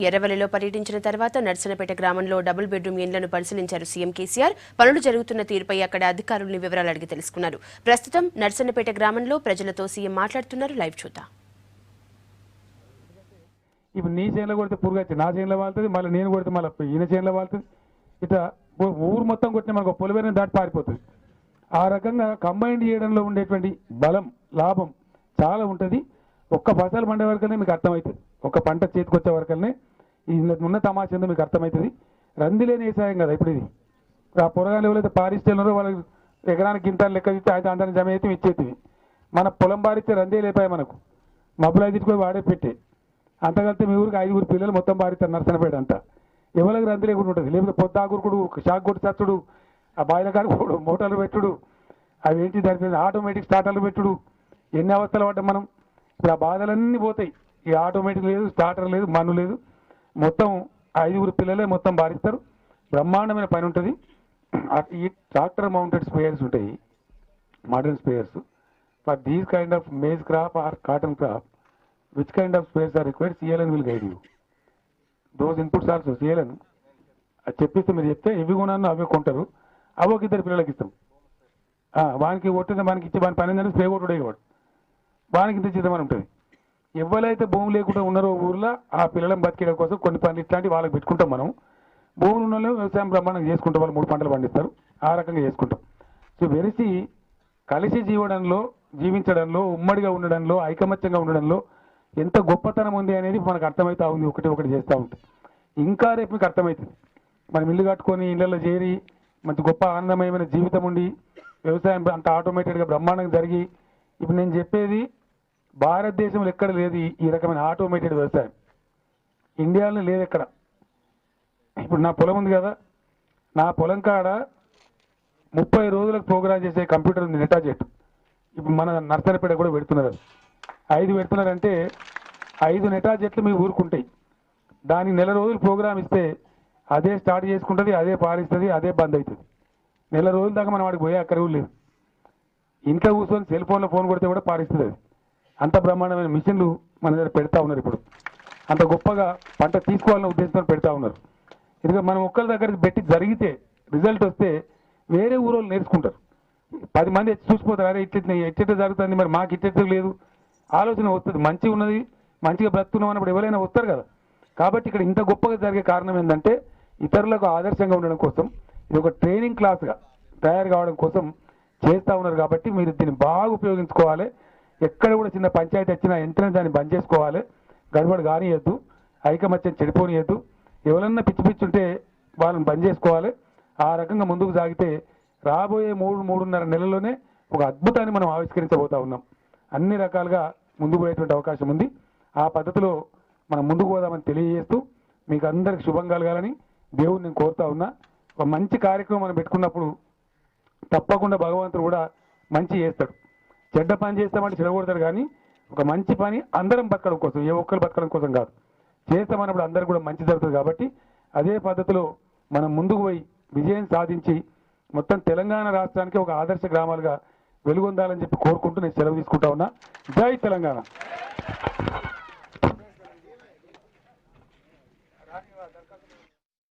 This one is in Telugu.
ఎర్రవల్లిలో పర్యటించిన తర్వాత నర్సనపేట గ్రామంలో డబుల్ బెడ్రూమ్ ఇండ్లను పరిశీలించారు సీఎం కేసీఆర్. పనులు జరుగుతున్న తీరుపై అక్కడ అధికారుల్ని వివరాలు అడిగి తెలుసుకున్నారు. ప్రస్తుతం నర్సనపేట గ్రామంలో ప్రజలతో సీఎం మాట్లాడుతున్నారు. లైవ్ చూద్దాం. ఇప్పుడు నీ చేనులో కొడితే పురుగు వచ్చి నా చేనులో వాళ్తుంది, మళ్ళీ నేను కొడితే మళ్ళీ ఈయన చేనులో వాళ్తుంది. ఇట్లా ఊరు మొత్తం కొట్టిన మనకు పొలిమేరని దాటి పారిపోతుంది. ఆ రకంగా కంబైండ్ చేయడంలో ఉండేటువంటి బలం లాభం చాలా ఉంటుంది. ఒక్క ఫసలు పండే వరకనే మీకు అర్థమవుతుంది. ఒక పంట చేతికొచ్చే వరకనే ఉన్న తమాషంతో మీకు అర్థమవుతుంది. రందిలేని వ్యవసాయం కదా ఇప్పుడు ఇది. ఆ పొరగాలు ఎవరైతే పారిస్తేన్నారో వాళ్ళకి ఎకరానికి ఇంత లెక్క ఇస్తే అయితే అందరిని జమ అయితే ఇచ్చేటివి. మన పొలం బారిస్తే రందే లేపాయి మనకు మబ్బులు అయితే పోయి వాడే పెట్టే అంతకలితే మీ ఊరికి 5 పిల్లలు మొత్తం బారిస్తారు నర్సనపేట అంతా. ఎవరికి రంది లేకుండా ఉంటుంది. లేకపోతే పొద్దాకురుకుడు షాక్ కొట్టి చచ్చుడు, ఆ బాయిల కాడుకోడు, మోటార్లు పెట్టుడు, అవి ఏంటి దాని ఆటోమేటిక్ స్టార్టర్లు పెట్టుడు, ఎన్ని అవస్థలు పడ్డాం మనం. ఇప్పుడు ఆ బాధలన్నీ పోతాయి. ఈ ఆటోమేటిక్ లేదు, స్టార్టర్ లేదు, మన్ను లేదు, మొత్తం 5 పిల్లలే మొత్తం బారిస్తారు. బ్రహ్మాండమైన పని ఉంటుంది. ఈ ట్రాక్టర్ మౌంటెడ్ స్ప్రేయర్స్ ఉంటాయి, modern sprayers for these kind of maize crop or cotton crop. Which kind of spares are required? CLN will guide you. Those inputs also CLN. అది చెప్పిస్తే మీరు చెప్తే ఇవి కూడా అవే కొంటారు. అవోకి 2 పిల్లలకి ఇస్తాం. వానికి కొట్టిన మనకి ఇచ్చి వాని పని ఏంటంటే స్ప్రే కొట్టుడే కాబట్టి వానికి ఇంత చిత్తమని ఉంటుంది. ఎవరైతే భూమి లేకుండా ఉన్నారో ఊర్లో ఆ పిల్లలను బతికేయడం కోసం కొన్ని పనులు ఇట్లాంటివి వాళ్ళకి పెట్టుకుంటాం మనం. భూములు ఉన్న వాళ్ళు వ్యవసాయం బ్రహ్మాండంగా చేసుకుంటాం. వాళ్ళు 3 పంటలు పండిస్తారు. ఆ రకంగా చేసుకుంటాం. సో వెలిసి కలిసి జీవించడంలో ఉమ్మడిగా ఉండడంలో ఐకమత్యంగా ఉండడంలో ఎంత గొప్పతనం ఉంది అనేది మనకు అర్థమవుతా ఉంది. ఒకటి చేస్తూ ఉంటుంది. ఇంకా రేపు మీకు అర్థమవుతుంది. మనం ఇల్లు కట్టుకొని ఇళ్లలో చేరి మంచి గొప్ప ఆనందమయమైన జీవితం ఉండి వ్యవసాయం అంత ఆటోమేటెడ్గా బ్రహ్మాండంగా జరిగి ఇప్పుడు నేను చెప్పేది భారతదేశంలో ఎక్కడ లేదు ఈ రకమైన ఆటోమేటెడ్ వ్యవసాయం. ఇండియాలో లేదు ఎక్కడ. ఇప్పుడు నా పొలం ఉంది కదా, నా పొలం కాడ 30 రోజులకు ప్రోగ్రామ్ చేసే కంప్యూటర్ ఉంది, నెటాజెట్. ఇప్పుడు మన నర్సనపేట కూడా పెడుతున్నారు. 5 పెడుతున్నారంటే 5 నెటాజెట్లు మీ ఊరుకుంటాయి. దానికి నెల రోజులు ప్రోగ్రామ్ ఇస్తే అదే స్టార్ట్ చేసుకుంటుంది, అదే పాలిస్తుంది, అదే బంద్ అవుతుంది. నెల రోజుల దాకా మనం వాడికి పోయే అక్కడ లేదు. ఇంట్లో కూర్చొని సెల్ ఫోన్లో ఫోన్ కొడితే కూడా పాలిస్తుంది. అది అంత బ్రహ్మాండమైన మిషన్లు మన దగ్గర పెడతా ఉన్నారు. ఇప్పుడు అంత గొప్పగా పంట తీసుకోవాలన్న ఉద్దేశంతో పెడతా ఉన్నారు. ఎందుకంటే మనం ఒక్కరి దగ్గరికి పెట్టి జరిగితే రిజల్ట్ వస్తే వేరే ఊరోళ్ళు నేర్చుకుంటారు. 10 మంది చూసిపోతారు, అరే ఎట్ట జరుగుతుంది, మరి మాకు ఇట్ట లేదు ఆలోచన వస్తుంది. మంచిగా ఉన్నది, మంచిగా బ్రతుకున్నాం అన్నప్పుడు ఎవరైనా వస్తారు కదా. కాబట్టి ఇక్కడ ఇంత గొప్పగా జరిగే కారణం ఏంటంటే ఇతరులకు ఆదర్శంగా ఉండడం కోసం, ఇది ఒక ట్రైనింగ్ క్లాస్గా తయారు కావడం కోసం చేస్తూ ఉన్నారు. కాబట్టి మీరు దీన్ని బాగా ఉపయోగించుకోవాలి. ఎక్కడ కూడా చిన్న పంచాయతీ వచ్చినా వెంటనే దాన్ని బంద్ చేసుకోవాలి. గడబడి కానియద్దు, ఐకమత్యం చెడిపోనియద్దు. ఎవరన్నా పిచ్చి ఉంటే వాళ్ళని బంద్ చేసుకోవాలి. ఆ రకంగా ముందుకు సాగితే రాబోయే 3-3.5 నెలల్లోనే ఒక అద్భుతాన్ని మనం ఆవిష్కరించబోతా ఉన్నాం. అన్ని రకాలుగా ముందుకు పోయేటువంటి అవకాశం ఉంది. ఆ పద్ధతిలో మనం ముందుకు పోదామని తెలియజేస్తూ మీకు అందరికి శుభం కలగాలని దేవుడిని నేను కోరుతా ఉన్నా. ఒక మంచి కార్యక్రమం మనం పెట్టుకున్నప్పుడు తప్పకుండా భగవంతుడు కూడా మంచి చేస్తాడు. చెడ్డ పని చేస్తామంటే చెడగొడతాడు, కానీ ఒక మంచి పని అందరం బతకడం కోసం, ఏ ఒక్కరు బతకడం కోసం కాదు, చేస్తామన్నప్పుడు అందరికి కూడా మంచి జరుగుతుంది. కాబట్టి అదే పద్ధతిలో మనం ముందుకు పోయి విజయం సాధించి మొత్తం తెలంగాణ రాష్ట్రానికి ఒక ఆదర్శ గ్రామాలుగా వెలుగొందాలని చెప్పి కోరుకుంటూ నేను సెలవు తీసుకుంటా ఉన్నా. జై తెలంగాణ.